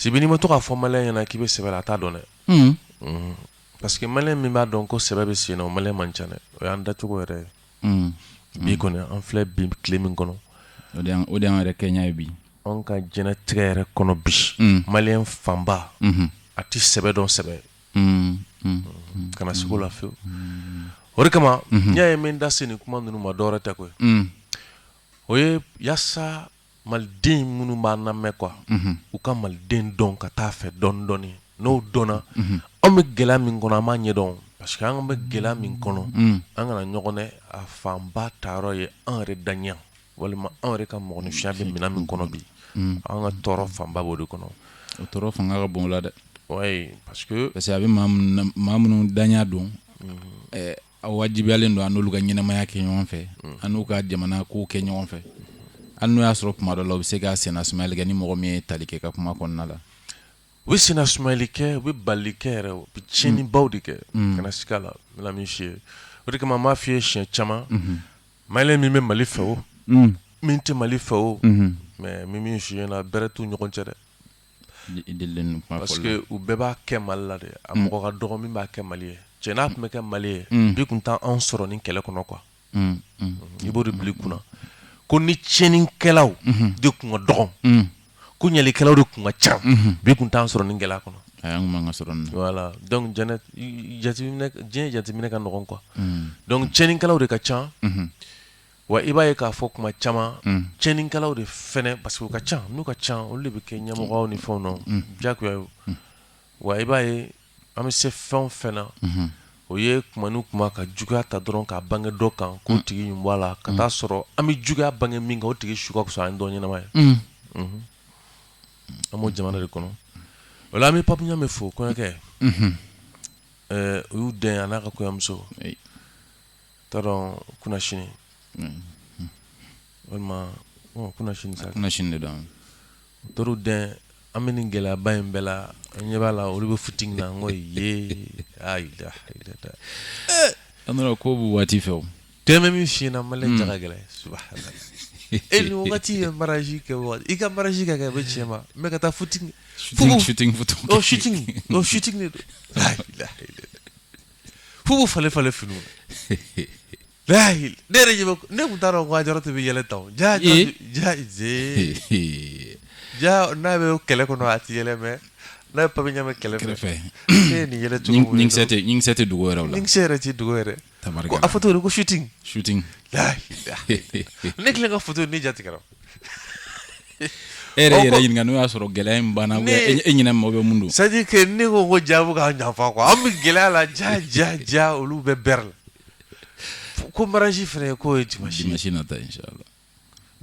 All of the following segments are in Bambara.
si bini moto ka fo malien yana ki be sebe la ta donné parce que malien mi ba donc ko sebe be sino malien man chane o yanda tugo yere bi ko ne en fleur bi clemin kono o de en re Kenya bi on ka jena tigere kono bi malien famba ati sebe don sebe kana sikola fe ori kama nya men da seni kuma nunu ma dora ta ko oye yassa malden munu ba na me quoi u ka malden don ka ta fe don doni no dona on me gela min kono ma nye don parce que an be gela min kono an kana nyogone a famba taro ye an re danya walima an re ka mo ni fiabe mina min kono bi an ka toro famba bo de kono o toro fanga ka bon la de ouais parce que abi mamunu danya don a wajibi alen do anolu ga nyina maya ke ñon fe anu ka jamana ko ke ñon fe anu ya soro kuma do lo se ga sena Ismail ga ni mo mi talike ka kuma kon nala oui sena Ismail ke oui balike re bi chini bawdike kana skala la mi chie o de kama ma fie chien chama male mi me mali fe o min te mali fe o mais mi chien na beretu ñokon cede parce que u beba ke mal la de amoko ka dogo min ba ke mali cena tun bɛ kɛ Mali ye bi kun t'an sɔrɔ nin kɛlɛ kɔnɔ quoi i b'o de bila i kunna ko ni tiɲɛnikɛlaw de kun ka dɔgɔ ko ɲɛlikɛlaw de kun ka ca bi kun t'an sɔrɔ nin gɛlɛya kɔnɔ a y'an man ka sɔrɔ nin voilà donc diɲɛ jateminɛ ka nɔgɔn quoi donc tiɲɛnikɛlaw de ka ca wa i b'a ye k'a fɔ kuma caman tiɲɛnikɛlaw de fɛnɛ parce que u ka ca n'u ka ca olu de bɛ kɛ ɲɛmɔgɔw ni fɛnw na diyagoya ye wa i b'a ye an bɛ se fɛn o fɛn na o ye kuma ni kuma ka juguya ta dɔrɔn k'a bange dɔ kan k'o tigi ɲun bɔ a la ka taa sɔrɔ an bɛ juguya bange min kan o tigi su ka fisa an dɔ ɲɛnama ye an b'o jamana de kɔnɔ o la an bɛ Pape Ɲame fo kɔɲɔkɛ o y'u den a n'a ka kɔɲɔmuso t'a dɔn kunasini walima kunasini sa kunasini de don tɔr'u den an bɛ nin gɛlɛyaba in bɛɛ la an ɲɛ b'a la olu bɛ footing na n ko ye ayida an nana ko bu waati fɛ o tɛmɛ min fiyɛ na malɛ jaga gɛlɛ subhanallah e ni wagati ye mariage kɛ waati i ka mariage ka kɛ a bɛ tiɲɛ ma mɛ ka taa footing shooting de don fubu fale finiw la ne yɛrɛ ɲɛ bɛ ne kun t'a dɔn ko a jɔrɔ tɛ bɛ yɛlɛ tan ja n'a bɛ kɛlɛ kɔnɔ a ti yɛlɛ mɛ n'a ye Pape Ɲame kɛlɛfɛ e ni yɛlɛ cogo min ɲinkisɛ tɛ dugu yɛrɛ la ɲinkisɛ yɛrɛ ti dugu yɛrɛ ko a photo de ko shooting ne kelen ka photo ni jatigɛra e yɛrɛ ɲininka n'o y'a sɔrɔ gɛlɛya in banna e ɲinɛ mɔgɔ bɛ mun don c'est à dire que ne ko jaabu k'an ɲafa quoi an bɛ gɛlɛya la ja olu bɛ bɛrɛ la ko mariage fɛnɛ k'o ye dimanche nata inchallah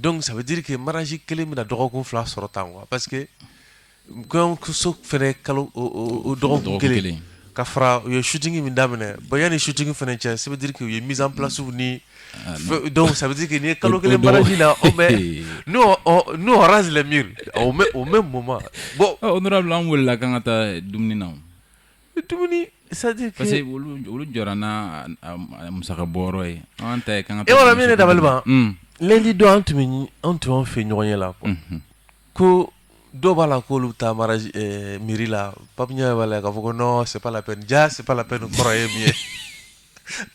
donc ça veut dire que mariage kelen bɛna dɔgɔkun 2 sɔrɔ tan quoi parce que kɔɲɔmuso fɛnɛ kalo o dɔgɔkun kelen ka fara u ye shooting min daminɛ bon yanni shooting fɛnɛ cɛ ça veut dire que u ye mise en place ni donc ça veut dire que ni ye kalo kelen mariage la on met nous on rase les murs au même moment bon honorable an wulila kan ka taa dumuni na dumuni c'est à dire que parce que olu jɔra n'a musaka bɔyɔrɔ ye an ta ye kan ka taa e wala min ye dabali ban lundi don an tun b'an fɛ ɲɔgɔn ye la quoi ko dɔw b'a la k'olu taa mariage mairie la Pape Ɲame b'a la k'a fɔ ko non c'est pas la peine c'est pas la peine kɔrɔ ye min ye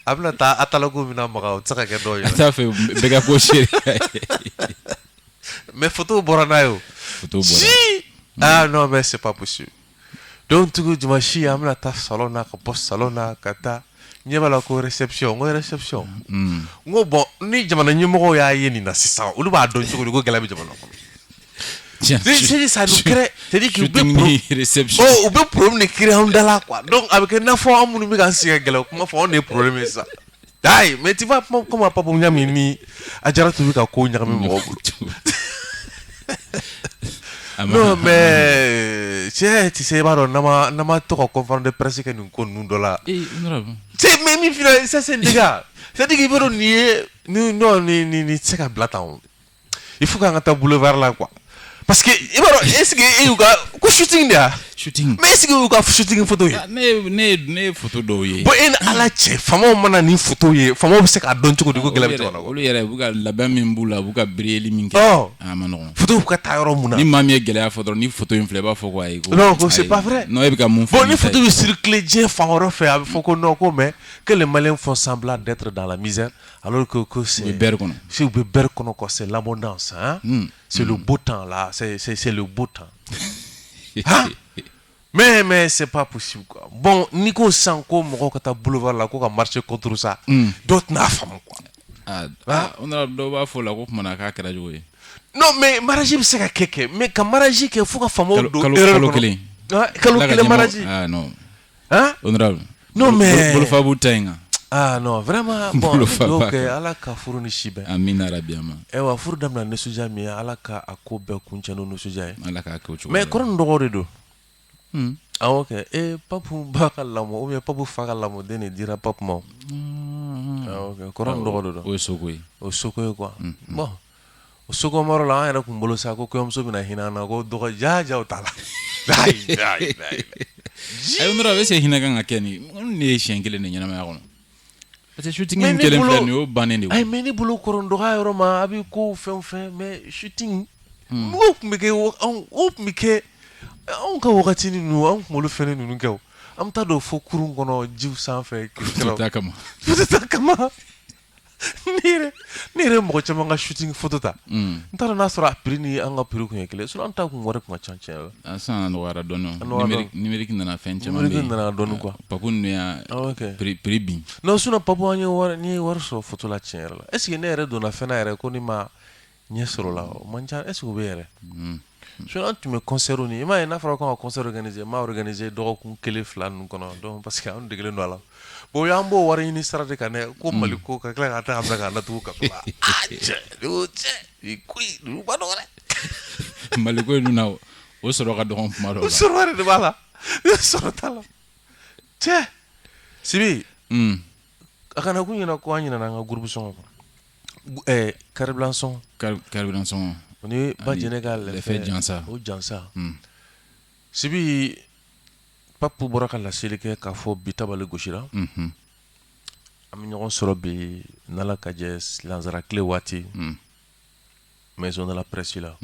a bɛna taa atalako min na maga o tɛ se ka kɛ dɔw ye a t'a fɛ bɛɛ ka ko seere mais photo bɔra n'a ye o ah non mais c'est pas possible donc tugu dimanche an bɛna taa salon na ka bɔ salon na ka taa ɲɛ b'a la ko réception n ko bon ni jamana ɲɛmɔgɔw y'a ye nin na sisan olu b'a dɔn cogo di ko gɛlɛya bɛ jamana kɔnɔ ça nous crée c'est-à-dire qu'ils u bɛ problème de créer anw da la quoi donc a bɛ kɛ n'a fɔ an minnu bɛ k'an sigi ka gɛlɛya kuma fɔ anw de ye problème ye sisan ayi mais tu vois comme Pape Ɲame ni Ajaratu bɛ ka ko ɲagami mɔgɔw bolo non mais tu sais i b'a dɔn n'an ma to ka conférence de presse kɛ nin ko ninnu dɔ la mais min filɛ ça c'est un dégât c'est-à-dire que i b'a dɔn nin tɛ se ka bila tan o il faut k'an ka taa boulevard la quoi parce que i b'a dɔn est-ce que e y'u ka ko shooting de ya shooting mais est-ce que vous avez shooting photo ye ne photo dɔw ye bon en ala cɛ famaw mana ni photo ye famaw bɛ se k'a dɔn cogo di ko gɛlɛya bɛ jamana kɔnɔ olu yɛrɛ b'u ka labɛn min b'u la u b'u ka biriyeli min kɛ a ma nɔgɔn photo bɛ ka taa yɔrɔ mun na ni maa min ye gɛlɛya fɔ dɔrɔn ni photo in filɛ i b'a fɔ ko ayi ko non ko c'est pas vrai non e bɛ ka mun fɔ bon ni photo bɛ circuler diɲɛ fan wɛrɛ fɛ a bɛ fɔ ko non ko mais que les Maliens font semblant d'être dans la misère alors que c'est bɛri kɔnɔ si u bɛ bɛri kɔnɔ quoi c'est l'abondance hein c'est le beau temps là c'est le beau temps hein mais c'est pas possible quoi bon ni ko san ko mɔgɔw ka taa boulevard la ko ka marcher contre ça dɔw tɛna faamu quoi on a dɔw b'a fɔ la ko kumana k'a kɛra cogo ye non mais mariage bɛ se ka kɛ mais ka mariage kɛ fo ka faamaw don kalo kelen kalo kelen mariage ah non hein honorable non mais bolofa b'u ta in kan ah non vraiment bon donc ala ka furu ni si bɛn amina rabi ama wa furu daminɛ nisɔndiya min ye ala ka a ko bɛɛ kuncɛ n'o nisɔndiya ye ala k'a kɛ o cogo mais kɔrɔ ni dɔgɔ de don awɔ kɛ papu ba ka lamɔ ou bien papu fa ka lamɔden de dira papu ma awɔ kɛ kɔrɔ ni dɔgɔ de don o ye soko ye o soko ye quoi bon o soko maro la an yɛrɛ kun bolo sa ko kɔɲɔmuso bɛna hinɛ an na ko dɔgɔ jajaw t'a la ayi honorable est-ce que hinɛ kan ka kɛ nin ne ye siɲɛ kelen de ɲɛnamaya kɔnɔ parce que shooting in kelen filɛ nin y'o bannen de ye ayi mais ne bolo kɔrɔ dɔgɔya yɔrɔ ma a bɛ ko fɛn o fɛn mais shooting mɔgɔw tun bɛ kɛ o tun bɛ kɛ anw ka wagati ninnu an kunkolo fɛn ninnu kɛ o an bɛ taa don fo kurun kɔnɔ jiw sanfɛ photo ta kama ne yɛrɛ mɔgɔ caman ka shooting photo ta n t'a dɔn n'a sɔrɔ a prix ni an ka prix kun ye kelen sinon an ta kun wari kun ka ca tiɲɛ la sisan a nɔgɔyara dɔɔnin numérique nana fɛn caman bɛ numérique nana dɔɔnin quoi papu ninnu y'a prix bin non sinon papu an ye wari sɔrɔ photo la tiɲɛ yɛrɛ la est ce que ne yɛrɛ donna fɛn na yɛrɛ ko ni ma ɲɛ sɔrɔ la o man ca est ce que o bɛ yɛrɛ sinon an tun bɛ concert ni i m'a ye n'a fɔra ko an ka concert organiser n m'a organiser dɔgɔkun kelen fila ninnu kɔnɔ donc parce que an degelen don a la bon an b'o wari ɲini sira de kan dɛ ko mali ko ka tila ka taa ka bila ka natugu ka so la cɛ nin ko in nin ma nɔgɔ dɛ mali ko in dun na o sɔrɔ ka dɔgɔn kuma dɔw la o sɔrɔ yɛrɛ de b'a la sɔrɔ t'a la cɛ sibi a kana kun ɲɛna ko an ɲinana an ka groupe sɔngɔ kɔnɔ karibilan sɔngɔ o ni ba jɛnɛ ka lɛfɛ jansa o jansa sibi papu bɔra ka laseli kɛ k'a fɔ bi tabali gosira an bɛ ɲɔgɔn sɔrɔ bi n'ala ka jɛ lansara tile waati maison de la presse la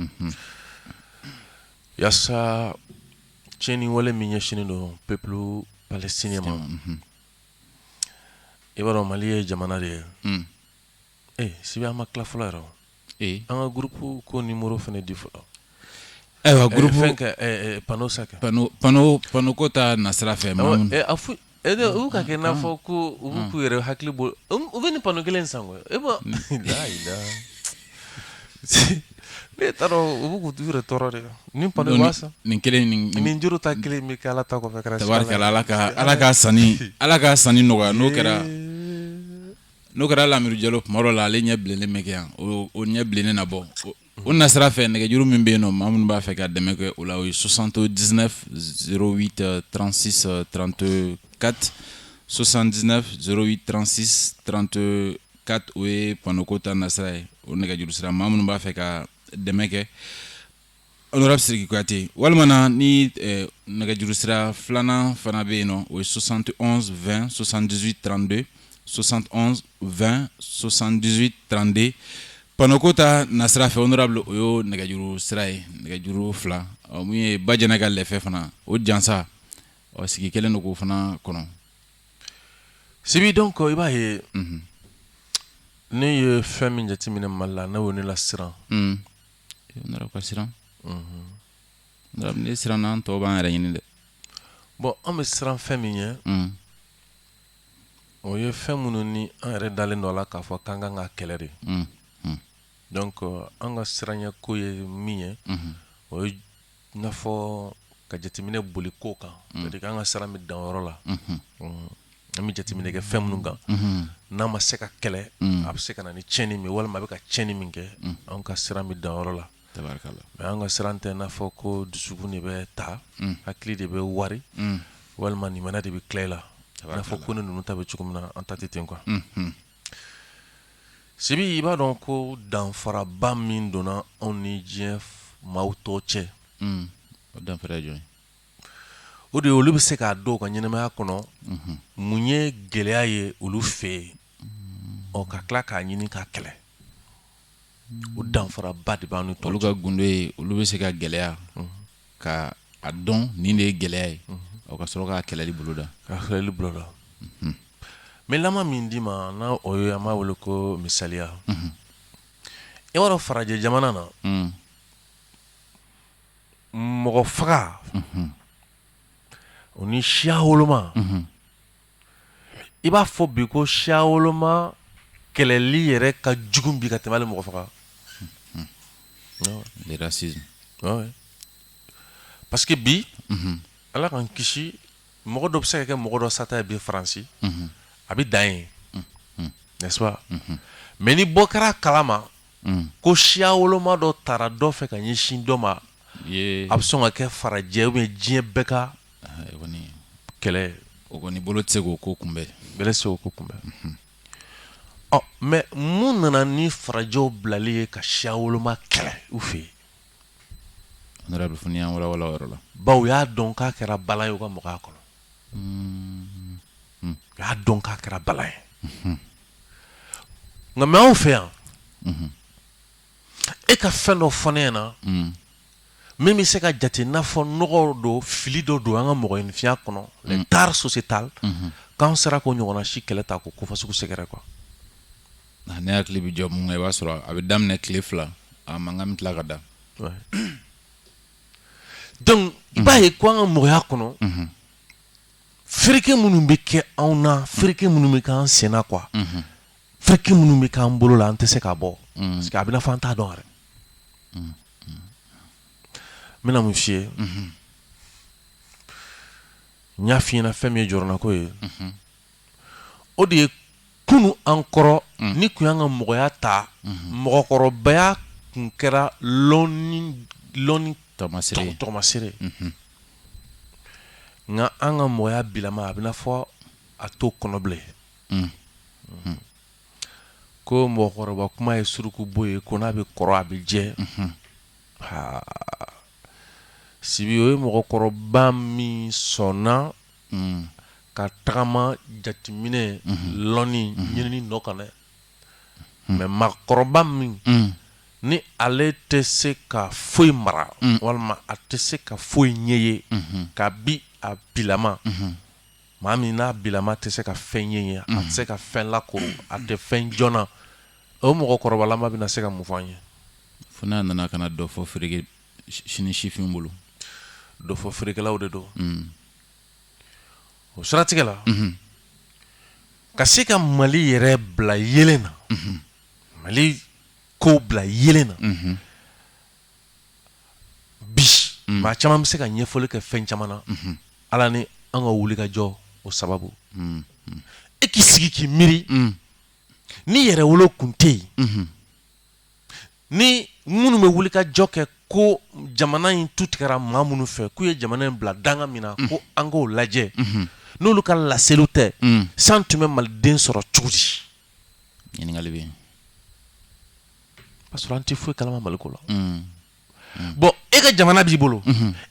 yaasa tiɲɛni wale min ɲɛsinnen don peuple palestinien ma i b'a dɔn mali ye jamana de ye sibi an ma tila fɔlɔ yɛrɛ an ka groupe ko numéro fana di fɔlɔ ayiwa groupe fɛn kɛ pano sakɛ pano ko ta nasira fɛ a fo u ka kɛ n'a fɔ ko u b'u k'u yɛrɛ hakili bolo u bɛ nin pano kelen san koyi e bɔ ne t'a dɔn u b'u k'u yɛrɛ tɔɔrɔ de ni pano b'a san nin kelen nin juru ta kelen bɛ kɛ ala ta kɔfɛ kɛra tabarikala ala ka sanni nɔgɔya n'o kɛra Lamiru Jalo kuma dɔ la ale ɲɛ bilennen bɛ kɛ yan o ɲɛ bilennen na bɔ o nasira fɛ nɛgɛjuru min bɛ yen nɔ maa minnu b'a fɛ ka dɛmɛ kɛ o la o ye 79 08 36 34 79 08 36 34 o ye panoko ta nasira ye o nɛgɛjuru sira maa minnu b'a fɛ ka dɛmɛ kɛ honorable Sidiki Kuyate walima ni nɛgɛjuru sira filanan fana bɛ yen nɔ o ye 71 20 78 32 71 20 78 32 panoko ta nasira fɛ honorable o y'o nɛgɛjuru sira ye nɛgɛjuru fila mun ye ba jɛnɛ ka lɛfɛ fana o jansa sigi kelen don k'o fana kɔnɔ sibi donc i b'a ye ne ye fɛn min jateminɛ mali la ne y'o ne la siran honorable ka siran honorable ne siranna an tɔw b'an yɛrɛ ɲini dɛ bon an bɛ siran fɛn min ɲɛ o ye fɛn minnu ni an yɛrɛ dalen dɔ la k'a fɔ k'an kan ka kɛlɛ de donc an ka siranɲɛ ko ye min ye o ye i n'a fɔ ka jateminɛ boli ko kan c'est-à-dire k'an ka siran bɛ dan yɔrɔ la an bɛ jateminɛ kɛ fɛn minnu kan n'a ma se ka kɛlɛ a bɛ se ka na ni tiɲɛni min walima a bɛ ka tiɲɛni min kɛ an ka siran bɛ dan yɔrɔ la mais an ka siran tɛ i n'a fɔ ko dusukun de bɛ ta hakili de bɛ wari walima limaniya de bɛ tila i la i n'a fɔ ko ne ninnu ta bɛ cogo min na an ta tɛ ten quoi sibi i b'a dɔn ko danfaraba min donna anw ni diɲɛ maaw tɔw cɛ o danfara ye jɔn ye o de olu bɛ se k'a dɔn u ka ɲɛnamaya kɔnɔ mun ye gɛlɛya ye olu fɛ yen ka tila k'a ɲini k'a kɛlɛ o danfaraba de b'an ni tɔw cɛ. olu ka gundo ye olu bɛ se ka gɛlɛya ka a dɔn nin de ye gɛlɛya ye ka sɔrɔ k'a kɛlɛli boloda. Mais lama min di ma n'a o ye an b'a wele ko misaliya i b'a dɔn farajɛ jamana na mɔgɔ faga o ni siya woloma i b'a fɔ bi ko siya woloma kɛlɛli yɛrɛ ka jugu bi ka tɛmɛ hali mɔgɔ faga. le racisme. parce que bi ala k'an kisi mɔgɔ dɔ bɛ se ka kɛ mɔgɔ dɔ sata ye bi faransi a bɛ dan ye n'est-ce pas mais ni bɔ kɛra kalama ko siya woloma dɔ taara dɔ fɛ ka ɲɛsin dɔ ma a bɛ sɔn ka kɛ farajɛ ou bien diɲɛ bɛɛ ka kɛlɛ o kɔni bolo tɛ se k'o ko kunbɛn. bɛlɛ se k'o ko kunbɛn. mais mun nana ni farajɛw bilali ye ka siya woloma kɛlɛ u fɛ yen. honorable fo n'i y'an walawala o yɔrɔ la. bawo u y'a dɔn k'a kɛra bala ye u ka mɔgɔya kɔnɔ. u y'a dɔn k'a kɛra bala ye. nka mɛ anw fɛ yan e ka fɛn dɔ fɔ ne ɲɛna min bɛ se ka jate n'a fɔ nɔgɔ don fili dɔ don an ka mɔgɔninfinya kɔnɔ le tare sociétal k'an sera k'o ɲɔgɔnna si kɛlɛ ta k'o kofa sugu sɛgɛrɛ quoi. ne hakili bɛ jɔ mun kan i b'a sɔrɔ a bɛ daminɛ tile 2 a mankan bɛ tila ka da. donc i b'a ye ko an ka mɔgɔya kɔnɔ fereke minnu bɛ kɛ anw na fereke minnu bɛ k'an sen na quoi fereke minnu bɛ k'an bolo la an tɛ se ka bɔ parce que a bɛ na fɔ an t'a dɔn yɛrɛ. n bɛna mun f'i ye n y'a f'i ɲɛna fɛn min ye jɔrɔnako ye o de ye kunu an kɔrɔ ni kun y'an ka mɔgɔya ta mɔgɔkɔrɔbaya kun kɛra lɔnni tɔgɔmasere nka an ka mɔgɔya bilama a bɛ na fɔ a t'o kɔnɔ bilen ko mɔgɔkɔrɔba kuma ye surukubo ye ko n'a bɛ kɔrɔ a bɛ jɛ sibi o ye mɔgɔkɔrɔba min sɔnna ka tagama jateminɛ lɔnni ɲinini nɔ kan dɛ mais maakɔrɔba min ni ale tɛ se ka foyi mara walima a tɛ se ka foyi ɲɛ ye ka bi a bilama maa min n'a bilama tɛ se ka fɛn ɲɛ ye a tɛ se ka fɛn lakoro a tɛ fɛn joona o mɔgɔkɔrɔbalama bɛna se ka mun fɔ an ye. fo n'a nana ka na dɔ fɔ fereke sini sifin bolo. dɔ fɔ feerekɛlaw de don o siratigɛ la ka se ka mali yɛrɛ bila yelen na mali ko bila yelen na bi maa caman bɛ se ka ɲɛfɔli kɛ fɛn caman na ala ni an ka wuli ka jɔ o sababu e k'i sigi k'i miiri ni yɛrɛ wolo kun tɛ yen ni minnu bɛ wuli ka jɔ kɛ ko jamana in tu tigɛra maa minnu fɛ k'u ye jamana in bila danga min na ko an k'o lajɛ n'olu ka laseliw tɛ san tun bɛ maliden sɔrɔ cogo di. ɲininkali bɛ yen. parce que an tɛ foyi kalama maliko la. bon e ka jamana b'i bolo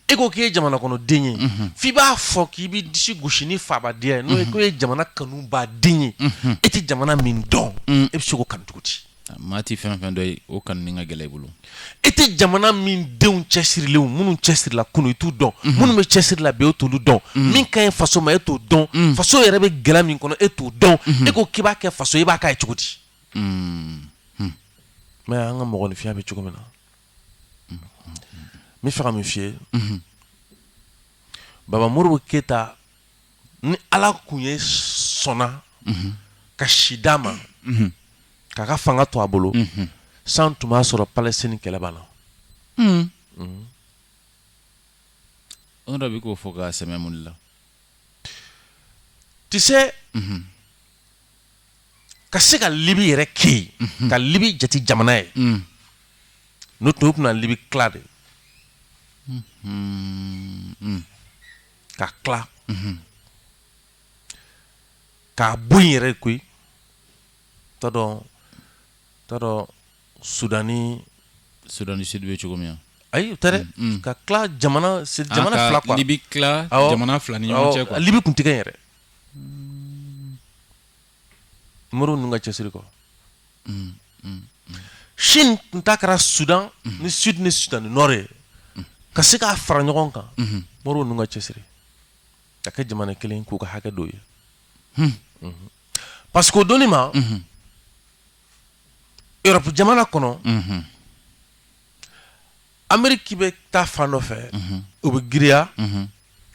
e ko k'e ye jamana kɔnɔ den ye f'i b'a fɔ k'i b'i disi gosi ni fabadenya n'o ye k'o ye jamana kanu baden ye e tɛ jamana min dɔn e bɛ se k'o kanu cogo di. maa ti fɛn fɛn dɔ ye o kanu ni ka gɛlɛ i bolo. e tɛ jamana min denw cɛsirilenw minnu cɛsirila kunu i t'u dɔn minnu bɛ cɛsirila bi e t'olu dɔn min ka ɲi faso ma e t'o dɔn faso yɛrɛ bɛ gɛlɛya min kɔnɔ e t'o dɔn e ko k'i b'a kɛ faso i b'a k'a ye cogo di. mais an ka mɔgɔninfinya bɛ cogo min na n bɛ fɛ ka min f'i ye baba moribo keyita ni ala kun ye sɔnna ka si d'a ma k'a ka fanga to a bolo san tun b'a sɔrɔ palestine kɛlɛ banna. o dɔ bɛ k'o fɔ ka sɛmɛ mun la. tu sais ka se ka libi yɛrɛ kɛ yen ka libi jate jamana ye n'o tun bɛna libi tila de ka tila k'a bɔ yen yɛrɛ koyi t'a dɔn sudani sud bɛ cogo min na. ayi tare ka kla jamana c'est jamana fla quoi libi kla jamana fla ni ɲɔgɔn cɛ quoi libi kun tigɛ yɛrɛ moro nu ka cɛsiri kɔ Chine tun ta kɛra Sudan ni Sud ni Sudan ni Nord ye ka se k'a fara ɲɔgɔn kan moro nu ka cɛsiri ka kɛ jamana kelen k'u ka hakɛ dɔw ye parce que o donni ma Europe jamana kɔnɔ Amérique bɛ taa fan dɔ fɛ o bɛ giriya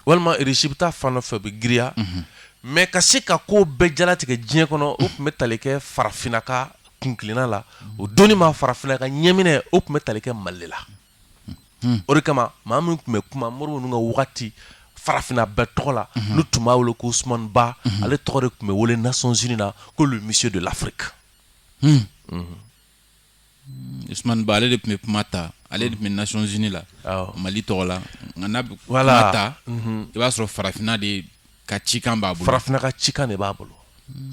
walima Russie bɛ taa fan dɔ fɛ o bɛ giriya mais ka se ka ko bɛɛ jalatigɛ diɲɛ kɔnɔ o tun bɛ tali kɛ farafinna ka kunkilenna la o donni ma farafinna ka ɲɛminɛ o tun bɛ tali kɛ Mali la o de kama maa min tun bɛ kuma Modibo ninnu ka wagati farafinna bɛɛ tɔgɔ la n'u tun b'a wele ko Ousmane Ba ale tɔgɔ de tun bɛ wele Nations Unies na ko le monsieur de l'Afrique Ousmane Ba ale de tun bɛ kuma ta ale de tun bɛ Nations Unies la Mali tɔgɔ la nka n'a bɛ kuma ta i b'a sɔrɔ farafinna de ka cikan b'a bolo farafinna ka cikan de b'a bolo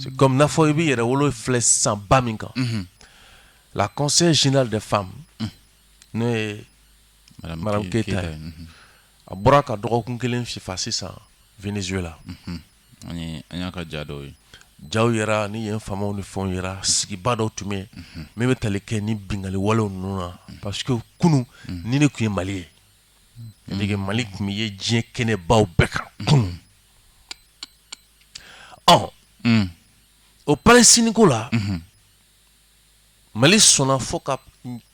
c'est comme n'a fɔ i b'i yɛrɛ wolo filɛ sisan ba min kan la conseillère générale des femmes n'o ye Madame Keita ye a bɔra ka dɔgɔkun kelen fifa sisan Venezuela an y'a ka ja dɔw ye jaw yɛrɛ ni yen faamaw ni fɛnw yɛrɛ sigiba dɔw tun bɛ min bɛ tali kɛ ni bingali walew ninnu na parce que kunu ni ne tun ye Mali ye c'est-à-dire Mali tun bɛ ye diɲɛ kɛnɛbaw bɛɛ kan kunu o Palestine ko la Mali sɔnna fo ka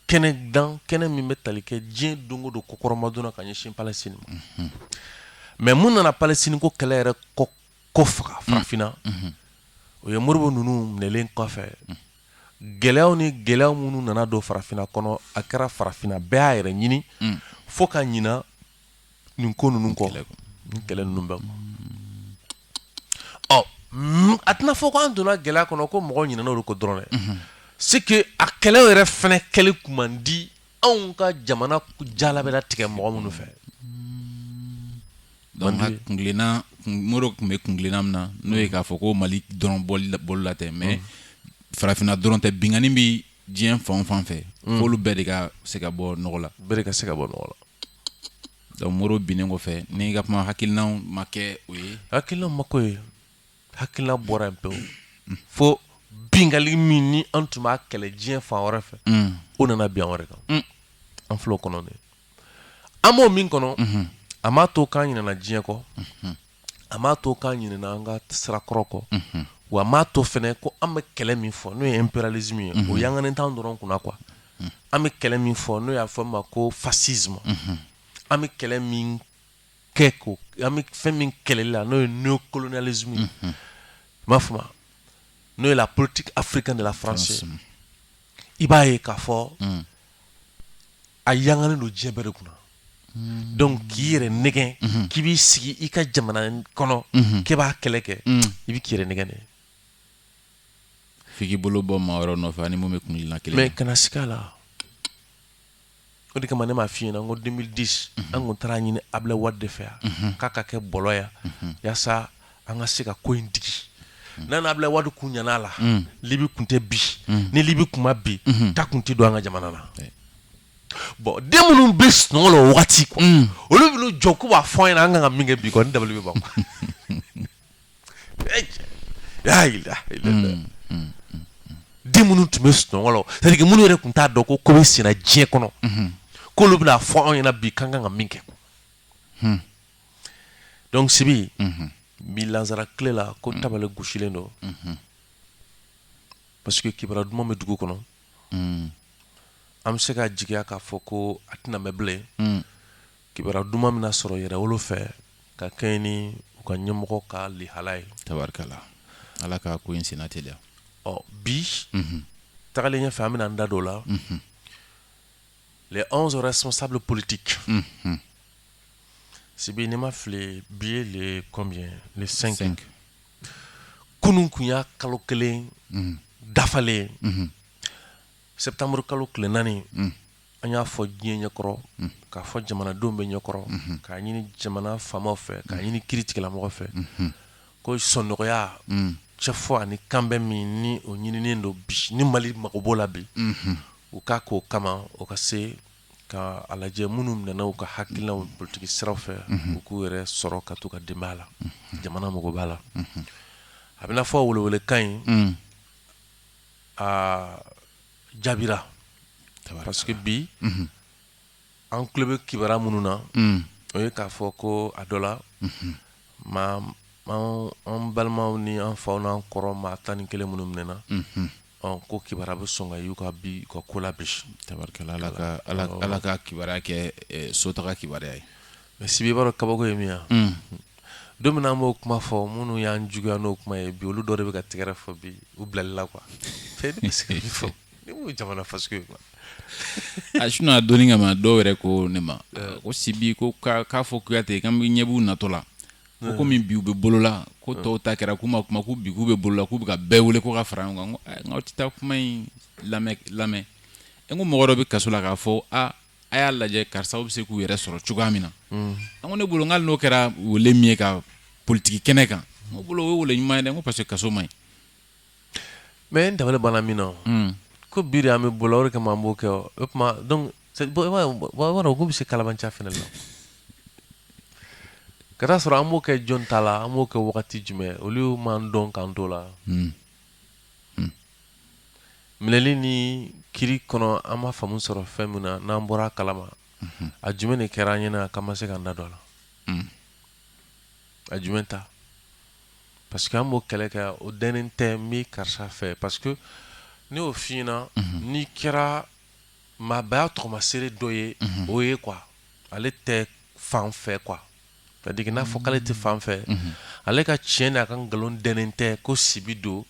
kɛnɛ min bɛ tali kɛ diɲɛ don o don kokɔrɔmadonna ka ɲɛsin Palestine ma mais mun nana Palestine ko kɛlɛ yɛrɛ ko faga farafinna o ye Modibo ninnu minɛlen kɔfɛ gɛlɛyaw ni gɛlɛyaw minnu nana don farafinna kɔnɔ a kɛra farafinna bɛɛ y'a yɛrɛ ɲini fo ka ɲina nin ko ninnu kɔ nin kɛlɛ ninnu bɛɛ kɔ a tɛna fɔ ko an donna gɛlɛya kɔnɔ ko mɔgɔw ɲinana olu ko dɔrɔn dɛ c'est que a kɛlɛ yɛrɛ fɛnɛ kɛli kun man di anw ka jamana jala bɛ tigɛ mɔgɔ minnu fɛ donc kungilenna Modibo tun bɛ kungilenna min na n'o ye k'a fɔ ko Mali dɔrɔn bolo la tɛ mais farafinna dɔrɔn tɛ bingani bɛ diɲɛ fan o fan fɛ f'olu bɛɛ de ka se ka bɔ nɔgɔ la bɛɛ de ka se ka bɔ nɔgɔ la donc Modibo binnen kɔfɛ ni ka kuma hakilinaw ma kɛ o ye hakilinaw ma k'o ye hakilina bɔra yen pewu fo bingali min ni an tun b'a kɛlɛ diɲɛ fan wɛrɛ fɛ o nana bin an wɛrɛ kan an filɛ o kɔnɔ de an b'o min kɔnɔ a m'a to k'an ɲinɛna diɲɛ kɔ a m'a to k'an ɲinɛna an ka sirakɔrɔ kɔ wa a m'a to fɛnɛ ko an bɛ kɛlɛ min fɔ n'o ye impérialisme ye o yanganen t'an dɔrɔn kunna quoi an bɛ kɛlɛ min fɔ n'o y'a fɔ ma ko fascisme an bɛ kɛlɛ min kɛ ko an bɛ fɛn min kɛlɛli la n'o ye néocolonialisme ye m'a fɔ ma n'o ye la politique africaine de la France i b'a ye k'a fɔ a yanganen don diɲɛ bɛɛ de kunna donc k'i yɛrɛ nɛgɛn k'i b'i sigi i ka jamana kɔnɔ k'e b'a kɛlɛ kɛ i bɛ k'i yɛrɛ nɛgɛn de f'i k'i bolo bɔ maa wɛrɛ nɔfɛ ani mun bɛ kungilenna kelen mais kana sigi a la o de kama ne m'a f'i ɲɛna n ko 2010 an kun taara ɲini Ablaye Wade de fɛ yan k'a ka kɛ bɔlɔ ya yaasa an ka se ka ko in digi n'a ni Ablaye Wade kun ɲana a la Libi kun tɛ bi ni Libi kun ma bi ta kun tɛ don an ka jamana na bon den minnu bɛ sunɔgɔ la o wagati quoi olu bɛ jɔ k'u b'a fɔ an ɲɛna an kan ka min kɛ bi kɔni dabali bɛ ban den minnu tun bɛ sunɔgɔ la c'est à dire minnu yɛrɛ tun t'a dɔn ko bɛ senna diɲɛ kɔnɔ k'olu bɛna fɔ an ɲɛna bi k'an kan ka min kɛ donc Sibi bi lansara tile la ko tabale gosilen don parce que kibaruya duman bɛ dugu kɔnɔ an bɛ se ka jigiya k'a fɔ ko a tɛna mɛn bilen kibaruya duman bɛna sɔrɔ yɛrɛwolo fɛ ka kɛɲɛ ni u ka ɲɛmɔgɔ ka lihala ye tabarikala ala ka ko in senna teliya bi tagalen ɲɛfɛ an bɛna an da don o la les 11 responsables politiques Sibi n'i ma fili bi ye le combien le 5 kunun kun y'a kalo kelen dafalen septembre kalo tile 4 an y'a fɔ diɲɛ ɲɛkɔrɔ k'a fɔ jamanadenw bɛ ɲɛkɔrɔ k'a ɲini jamana faamaw fɛ k'a ɲini kiiritigɛlamɔgɔ fɛ ko sɔnnɔgɔya cɛfɔ ani kanbɛn min ni o ɲininen don bi ni Mali mago b'o la bi u k'a k'o kama o ka se ka a lajɛ minnu nana u ka hakilinaw politiki siraw fɛ u k'u yɛrɛ sɔrɔ ka t'u ka denbaya la jamana mago b'a la a bɛna fɔ welewelekan in a jaabira parce que bi an tulo bɛ kibaruya minnu na o ye k'a fɔ ko a dɔ la an balimaw ni an faw n'an kɔrɔ maa 11 minnu minɛna ko kibaruya bɛ sɔn ka y'u ka bi u ka ko la bi tabarikala ala ka kibaruya kɛ sotaga kibaruya ye mais Sibi i b'a dɔn kabako ye min ye don min an b'o kuma fɔ minnu y'an juguya n'o kuma ye bi olu dɔ de bɛ ka tɛgɛrɛ fɔ bi u bilali la quoi fɛn de bɛ se ka min fɔ ni m'o jamana fasugu ye quoi a sinɔn a donni kama dɔw yɛrɛ ko ne ma ko Sibi ko k'a fɔ Kuyate k'an bɛ ɲɛ b'u natɔ la ko komi bi u bɛ bolola ko tɔw ta kɛra k'u ma kuma ko bi k'u bɛ bolola k'u bɛ ka bɛɛ wele ko ka fara ɲɔgɔn kan n ko aw tɛ taa kuma in lamɛn n ko mɔgɔ dɔ bɛ kaso la k'a fɔ a y'a lajɛ karisa bɛ se k'u yɛrɛ sɔrɔ cogoya min na an ko ne bolo n k'ale n'o kɛra wele min ye ka politiki kɛnɛ kan n ko bolo o ye wele ɲuman ye dɛ n ko parce que kaso man ɲi mais n dabali banna min na ko bi de an bɛ bolo o de kama an b'o kɛ o kuma donc i b'a dɔn k'u bɛ se kalabanca fana la ka taa sɔrɔ an b'o kɛ jɔn ta la an b'o kɛ wagati jumɛn olu m'an dɔn k'an to la minɛli ni kiri kɔnɔ an ma faamu sɔrɔ fɛn min na n'an bɔra a kalama a jumɛn de kɛra an ɲɛna k'an ma se k'an da don a la a jumɛn ta parce que an b'o kɛlɛ kɛ o dɛnnen tɛ n bɛ karisa fɛ parce que ne y'o f'i ɲɛna n'i kɛra maabaya tɔgɔmasere dɔ ye o ye quoi ale tɛ fan fɛ quoi c'est-à-dire n'a fɔ k'ale tɛ fan fɛ ale ka tiɲɛ n'a ka nkalon dɛnnen tɛ ko Sibi don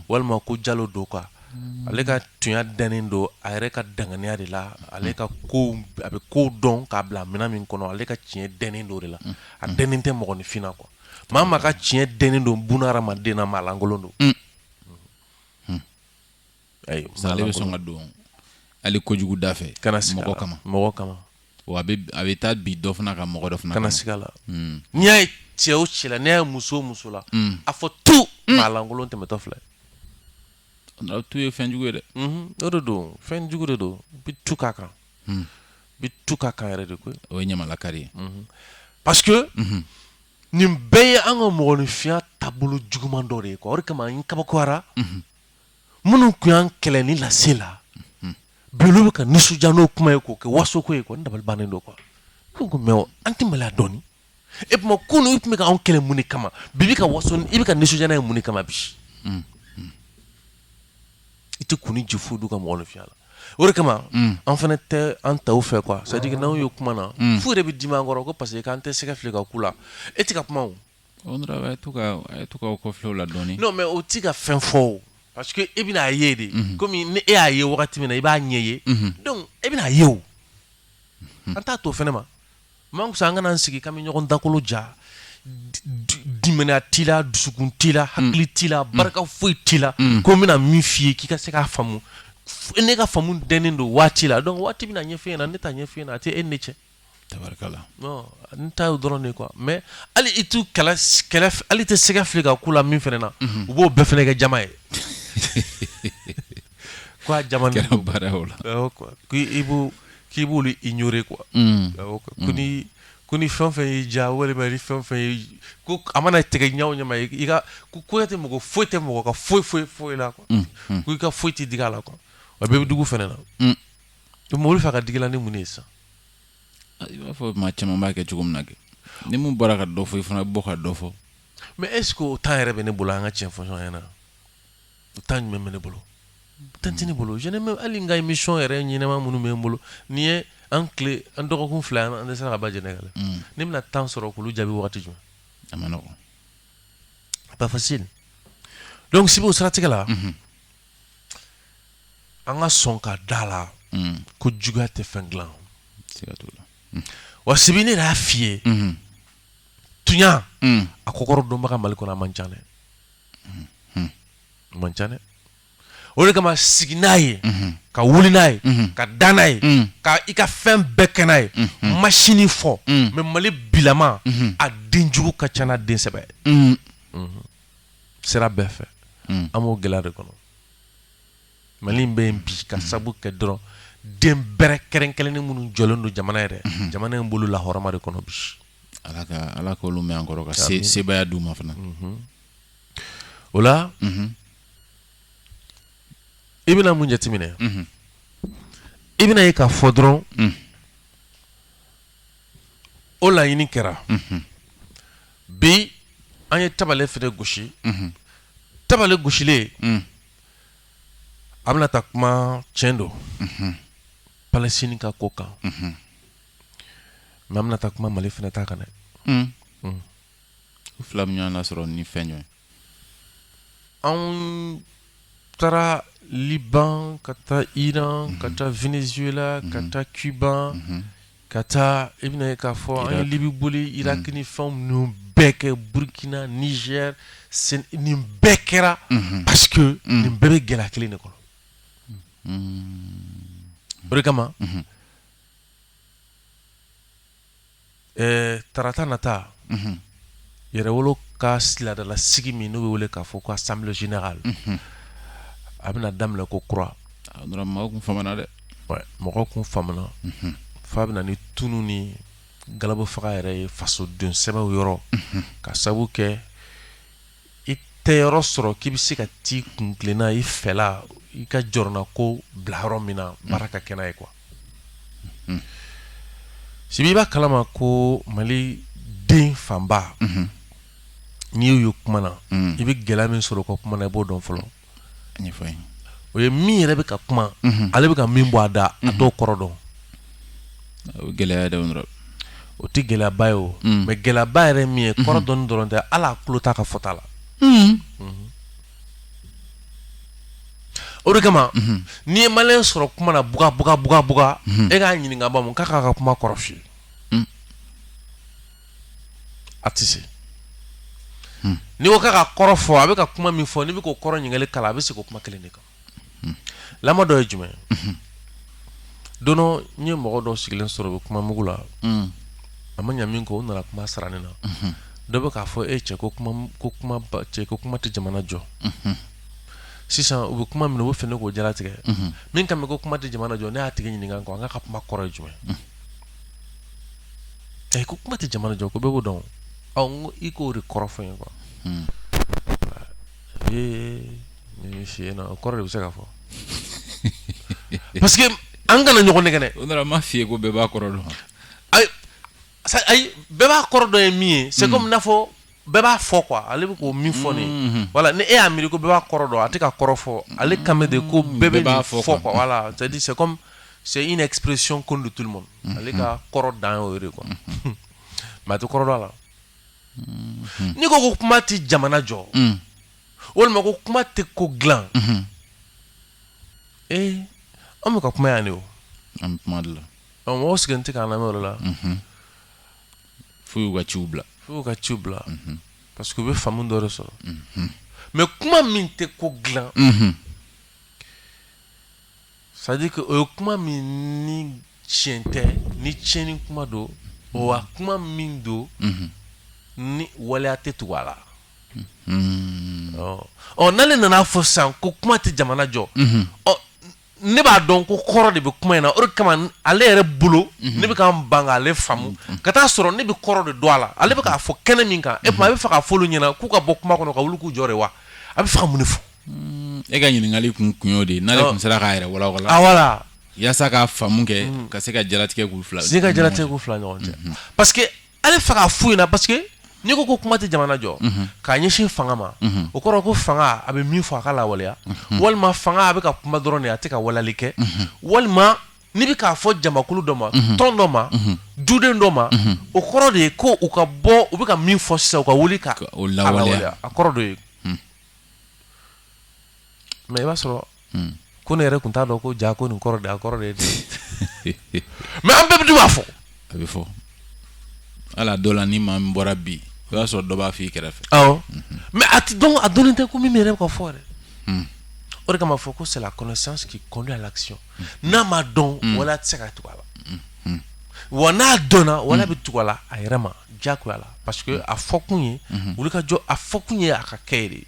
walima ko Jalo don quoi ale ka tunya dɛnnen don a yɛrɛ ka danganiya de la ale ka ko a bɛ ko dɔn k'a bila minɛn min kɔnɔ ale ka tiɲɛ dɛnnen don de la a dɛnnen tɛ mɔgɔninfin na quoi maa maa ka tiɲɛ dɛnnen don buna hadamaden na maa lankolon don ale bɛ sɔn ka don hali kojugu da fɛ mɔgɔ kama wa a bɛ taa bi dɔ fana ka mɔgɔ dɔ fana kana siga la n'i y'a ye cɛ o cɛ la n'i y'a ye muso o muso la a fɔ tu maa lankolon tɛmɛtɔ filɛ tu ye fɛn jugu ye dɛ o de don fɛn jugu de don bi tu k'a kan bi tu k'a kan yɛrɛ de koyi o ye ɲamalakari ye parce que nin bɛɛ ye an ka mɔgɔninfinya taabolo juguman dɔ de ye quoi o de kama n kabakoyara minnu tun y'an kɛlɛ ni lase la bi olu bɛ ka nisɔndiya n'o kuma ye k'o kɛ wasoko ye quoi n dabali bannen don quoi ko mais an tɛ maloya dɔɔni et puis kunun i tun bɛ ka anw kɛlɛ mun de kama bi bɛ ka waso i bɛ ka nisɔndiya n'a ye mun de kama bi i tɛ kun ni ji foyi d'u ka mɔgɔninfinya la o de kama an fana tɛ an taw fɛ quoi c'est à dire que n'anw ye kuma na fo yɛrɛ bɛ dimi an kɔrɔ ko parce que k'an tɛ sɛgɛ fili ka k'u la e tɛ ka kuma o a ye to ka o kɔfilɛw la dɔɔni non mais o tɛ ka fɛn fɔ o parce que e bɛna a ye de komi ni e y'a ye wagati min na i b'a ɲɛ ye donc e bɛna a ye o an t'a to fɛnɛ ma man kusa an kana an sigi k'an bɛ ɲɔgɔn dakolo ja dimaniya t'i la dusukun t'i la hakili t'i la barika foyi t'i la ko n bɛna min f'i ye k'i ka se k'a faamu ne ka faamu dɛnnen don waati la donc waati bɛna ɲɛfɔ e ɲɛna ne t'a ɲɛfɔ e ɲɛna a tɛ e ni ne cɛ tabarikala non n ta y'o dɔrɔn de quoi mais hali i t'u kɛlɛ hali tɛ sɛgɛ fili ka k'u la min fɛnɛ na u b'o bɛɛ fɛnɛ kɛ jama ye ko a jama kɛra baara o la k'i b'olu ignorer quoi ko ni fɛn fɛn y'i diya walima ni fɛn fɛn ye ko a mana tigɛ ɲaw ɲama i ka ko tɛ mɔgɔ foyi tɛ mɔgɔ ka foyi la quoi ko i ka foyi tɛ digi a la quoi wa bɛɛ bɛ dugu fɛnɛ na donc olu fɛ ka digi la ni mun de ye sisan i b'a fɔ maa caman b'a kɛ cogo min na kɛ ni mun bɔra ka dɔ fɔ i fana bɛ bɔ ka dɔ fɔ mais est ce que o temps yɛrɛ bɛ ne bolo an ka tiɲɛ fɔ ɲɔgɔn ɲɛna o temps jumɛn bɛ ne bolo temps tɛ ne bolo je n'ai même hali n ka émission yɛrɛ ɲɛnama minnu bɛ n bolo n'i ye an tile an dɔgɔkun fila an tɛ se ka ba jɛnɛ kan dɛ ne bɛna temps sɔrɔ k'olu jaabi wagati jumɛn a ma nɔgɔn pas facile donc Sibi o siratigɛ la an ka sɔn ka da la ko juguya tɛ fɛn dilan wa Sibi ne yɛrɛ y'a f'i ye tunya a kɔkɔrɔ dɔnbaga Mali kɔnɔ a man ca dɛ a man ca dɛ o de kama sigi n'a ye ka wuli n'a ye ka da n'a ye ka i ka fɛn bɛɛ kɛ n'a ye machine fɔ mais Mali bilama a denjugu ka ca n'a den sɛbɛ ye sira bɛɛ fɛ an b'o gɛlɛya de kɔnɔ Mali in bɛ yen bi ka sabu kɛ dɔrɔn den bɛrɛ kɛrɛnkɛrɛnnen minnu jɔlen don jamana yɛrɛ jamana in bolo lahɔrɔma de kɔnɔ bi ala k'olu mɛn an kɔrɔ ka sebaya d'u ma fana o la i bɛna mun jateminɛ i bɛna ye k'a fɔ dɔrɔn o laɲini kɛra bi an ye tabale fɛnɛ gosi tabale gosilen a bɛna taa kuma tiɲɛ don Palestine ka ko kan mais an bɛna taa kuma Mali fɛnɛ ta kan dɛ u fila min ɲɔgɔn sɔrɔ ni fɛn jumɛn an taara Liban ka taa Iran ka taa Venezuela ka taa Cuba ka taa i bɛna ye k'a fɔ an ye Libi boli Irak ni fɛnw ninnu bɛɛ kɛ Burkina Niger nin bɛɛ kɛra parce que nin bɛɛ bɛ gɛlɛya kelen de kɔnɔ o de kama tarata nata yɛrɛwolo ka siladala sigi min n'o bɛ wele k'a fɔ ko assemblée générale a bɛna daminɛ ko kura mɔgɔw kun famana dɛ mɔgɔw kun famana f'a bɛna ni tunu ni galabo faga yɛrɛ ye fasoden sɛbɛw yɔrɔ ka sabu kɛ i tɛ yɔrɔ sɔrɔ k'i bɛ se ka t'i kun tilenna i fɛla i ka jɔrɔna ko bila yɔrɔ min na baara ka kɛ n'a ye quoi sibi i b'a kalama ko Mali den fanba n'i y'u kuma na i bɛ gɛlɛya min sɔrɔ u ka kuma na i b'o dɔn fɔlɔ o ye min yɛrɛ bɛ ka kuma ale bɛ ka min bɔ a da a t'o kɔrɔ dɔn o gɛlɛya dɛ o tɛ gɛlɛyaba ye o mais gɛlɛyaba yɛrɛ min ye kɔrɔ dɔɔni dɔrɔn tɛ hali a tulo t'a ka fɔta la o de kama n'i ye maliyɛn sɔrɔ kuma na buga e k'a ɲininka ba mun k'a k'a ka kuma kɔrɔ f'i ye a tɛ se n'i ko k'a ka kɔrɔ fɔ a bɛ ka kuma min fɔ n'i bɛ k'o kɔrɔ ɲininkali kala a bɛ segin o kuma kelen de kan lamɔ dɔ ye jumɛn ye don dɔ n ye mɔgɔ dɔw sigilen sɔrɔ u bɛ kuma mugu la a ma ɲɛ min kɔ u nana kuma saranin na dɔ bɛ k'a fɔ cɛ ko kuma tɛ jamana jɔ sisan u bɛ kuma min na u bɛ fɛ ne k'o jalatigɛ min kan mɛ ko kuma tɛ jamana jɔ ne y'a tigi ɲininka ko an ka kuma kɔrɔ ye jumɛn ko kuma tɛ jamana jɔ ko bɛɛ b'o dɔn n ko i k'o de kɔrɔ fɔ n ye quoi o kɔrɔ de bɛ se ka fɔ parce que an kana ɲɔgɔn nɛgɛ dɛ o nana ma f'i ye ko bɛɛ b'a kɔrɔ dɔn ayi bɛɛ b'a kɔrɔ dɔn ye min ye c'est comme n'a fɔ bɛɛ b'a fɔ quoi ale bɛ k'o min fɔ nin voilà ni e y'a miiri ko bɛɛ b'a kɔrɔ dɔn a tɛ ka kɔrɔ fɔ ale kan bɛ de ko bɛɛ bɛ nin fɔ quoi voilà c'est comme c'est une expression connue de tout le monde ale ka kɔrɔ dan y'o de quoi mais a tɛ kɔrɔ dɔn a la n'i ko ko kuma tɛ jamana jɔ walima ko kuma tɛ ko dilan an bɛ ka kuma yan de o an bɛ kuma de la mɔgɔw sigilen tɛ k'an lamɛn o de la f'u y'u ka ciw bila parce que u bɛ faamu dɔ de sɔrɔ mais kuma min tɛ ko dilan c'est à dire que o ye kuma min ni tiɲɛ tɛ ni tiɲɛni kuma don o wa kuma min don ni waleya tɛ tugu a la n'ale nana fɔ sisan ko kuma tɛ jamana jɔ ne b'a dɔn ko kɔrɔ de bɛ kuma in na o de kama ale yɛrɛ bolo ne bɛ k'an ban k'ale faamu ka taa sɔrɔ ne bɛ kɔrɔ de don a la ale bɛ k'a fɔ kɛnɛ min kan e kuma a bɛ fɛ k'a fɔ olu ɲɛna k'u ka bɔ kuma kɔnɔ ka wuli k'u jɔ de wa a bɛ fɛ ka mun de fɔ e ka ɲininkali kun y'o de ye n'ale kun sera k'a yɛrɛ walawala voilà yaasa k'a faamu kɛ ka se ka jalatigɛ k'u fila ɲɔgɔn cɛ parce que ale fɛ k'a f'u ɲɛna parce que n'i ko kuma tɛ jamana jɔ k'a ɲɛsin fanga ma o kɔrɔ ko fanga a bɛ min fɔ a ka lawaleya walima fanga a bɛ ka kuma dɔrɔn de a tɛ ka walali kɛ walima n'i bɛ k'a fɔ jamakulu dɔ ma tɔn dɔ ma duden dɔ ma o kɔrɔ de ye ko u ka bɔ u bɛ ka min fɔ sisan u ka wuli ka lawaleya a kɔrɔ dɔ ye mais i b'a sɔrɔ ko ne yɛrɛ tun t'a dɔn ko ja ko nin kɔrɔ de a kɔrɔ de ye mais an bɛɛ bɛ b'a fɔ a bɛ fɔ ala dɔ la ni maa min bɔra bi o y'a sɔrɔ dɔ b'a f'i kɛrɛfɛ mais a dɔnnen tɛ ko min yɛrɛ bɛ ka fɔ dɛ o de kama fɔ ko c'est la connaissance qui conduit à l'action n'a ma dɔn wala tɛ se ka tugu a la wa n'a dɔnna wala bɛ tugu a la a yɛrɛ ma diyagoya la parce que a fɔ kun ye wuli ka jɔ a fɔ kun ye a ka kɛ de ye